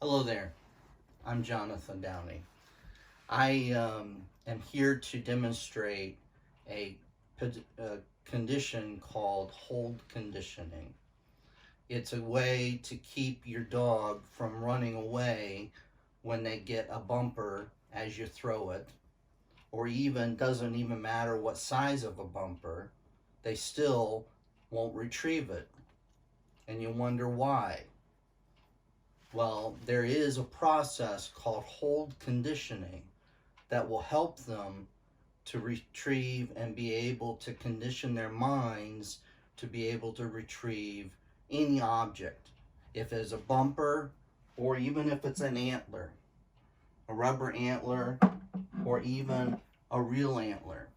Hello there, I'm Jonathan Downey. I am here to demonstrate a, a condition called hold conditioning. It's a way to keep your dog from running away when they get a bumper as you throw it, or even doesn't even matter what size of a bumper, they still won't retrieve it. And you wonder why. Well, there is a process called hold conditioning that will help them to retrieve and be able to condition their minds to be able to retrieve any object. If it's a bumper, or even if it's an antler, a rubber antler, or even a real antler,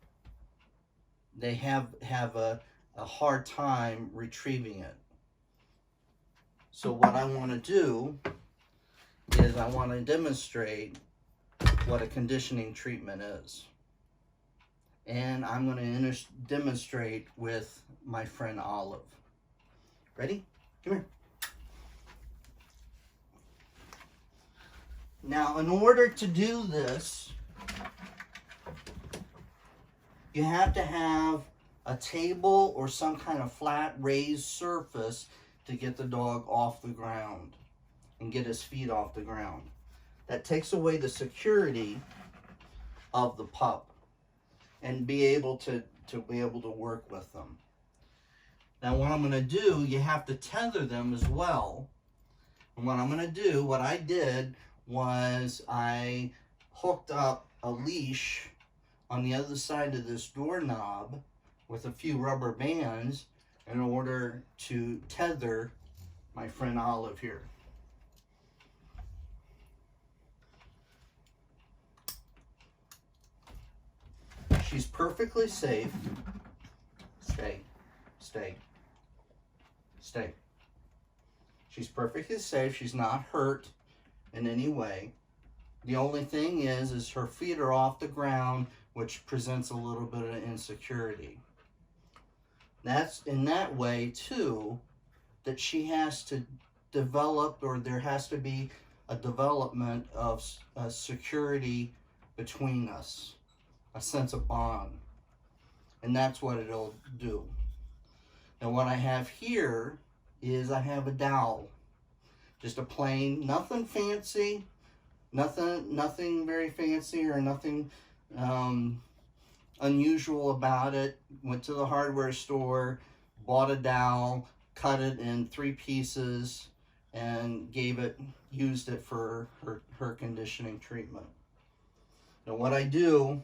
they have a hard time retrieving it. So what I want to do is I want to demonstrate what a conditioning treatment is. And I'm going to demonstrate with my friend Olive. Ready? Come here. Now, in order to do this, you have to have a table or some kind of flat raised surface to get the dog off the ground and get his feet off the ground. That takes away the security of the pup and be able to work with them. Now what I'm going to do, you have to tether them as well. And what I'm going to do, what I did was I hooked up a leash on the other side of this doorknob with a few rubber bands in order to tether my friend Olive here. She's perfectly safe. Stay, stay, stay. She's perfectly safe. She's not hurt in any way. The only thing is her feet are off the ground, which presents a little bit of insecurity. That's in that way too that she has to develop, or there has to be a development of security between us, a sense of bond. And that's what it'll do. Now what I have here is I have a dowel. Just a plain, nothing fancy, nothing very fancy or nothing unusual about it. Went to the hardware store, bought a dowel, cut it in 3 pieces, and used it for her conditioning treatment. Now what I do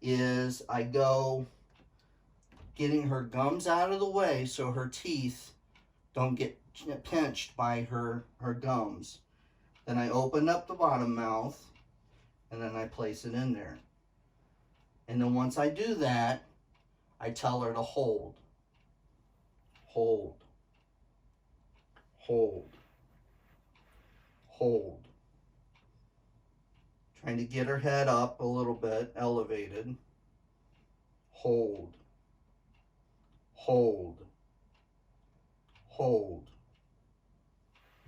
is I go getting her gums out of the way so her teeth don't get pinched by her gums. Then I open up the bottom mouth and then I place it in there. And then once I do that, I tell her to hold, hold, hold, hold. Trying to get her head up a little bit, elevated. Hold, hold, hold.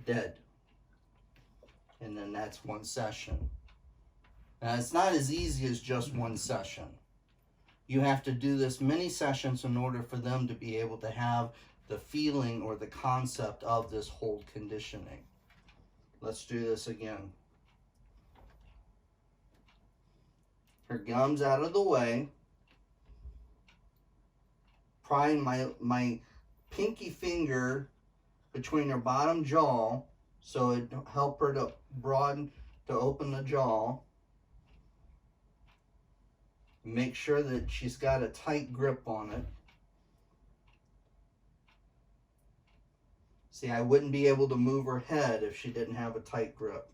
Dead. And then that's one session. Now it's not as easy as just one session. You have to do this many sessions in order for them to be able to have the feeling or the concept of this hold conditioning. Let's do this again. Her gums out of the way. Prying my pinky finger between her bottom jaw so it help her to open the jaw. Make sure that she's got a tight grip on it. See, I wouldn't be able to move her head if she didn't have a tight grip.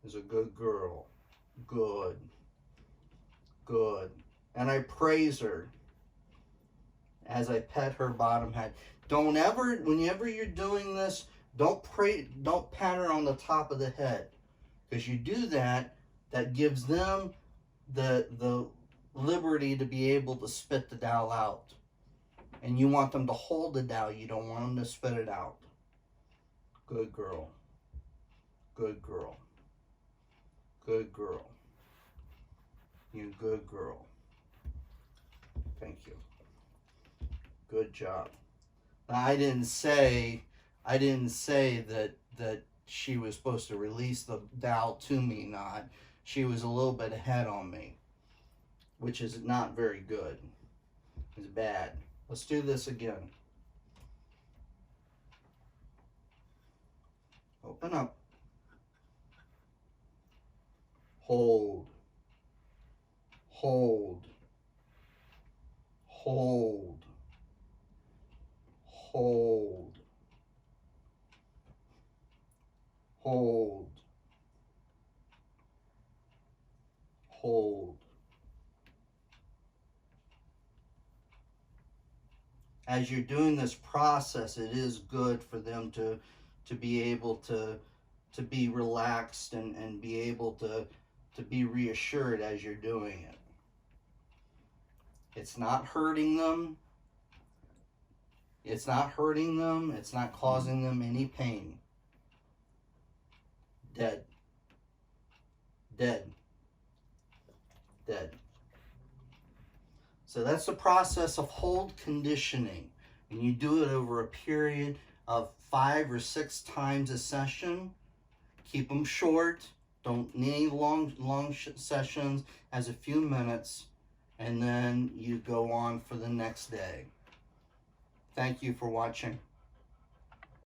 Is a good girl. Good. Good. And I praise her as I pet her bottom head. Don't ever, whenever you're doing this, don't pat her on the top of the head. Because you do that, that gives them the liberty to be able to spit the dowel out. And you want them to hold it down. You don't want them to spit it out. Good girl. Good girl. Good girl. You good girl. Thank you. Good job. Now, I didn't say that she was supposed to release the dowel to me, not. She was a little bit ahead on me, which is not very good. It's bad. Let's do this again. Open up. Hold. Hold. Hold. Hold. Hold. Hold. As you're doing this process, it is good for them to be able to be relaxed and be able to be reassured as you're doing it. It's not hurting them. It's not hurting them. It's not causing them any pain. Dead. Dead. Dead. So that's the process of hold conditioning. And you do it over a period of 5 or 6 times a session. Keep them short. Don't need any long sessions, as a few minutes. And then you go on for the next day. Thank you for watching.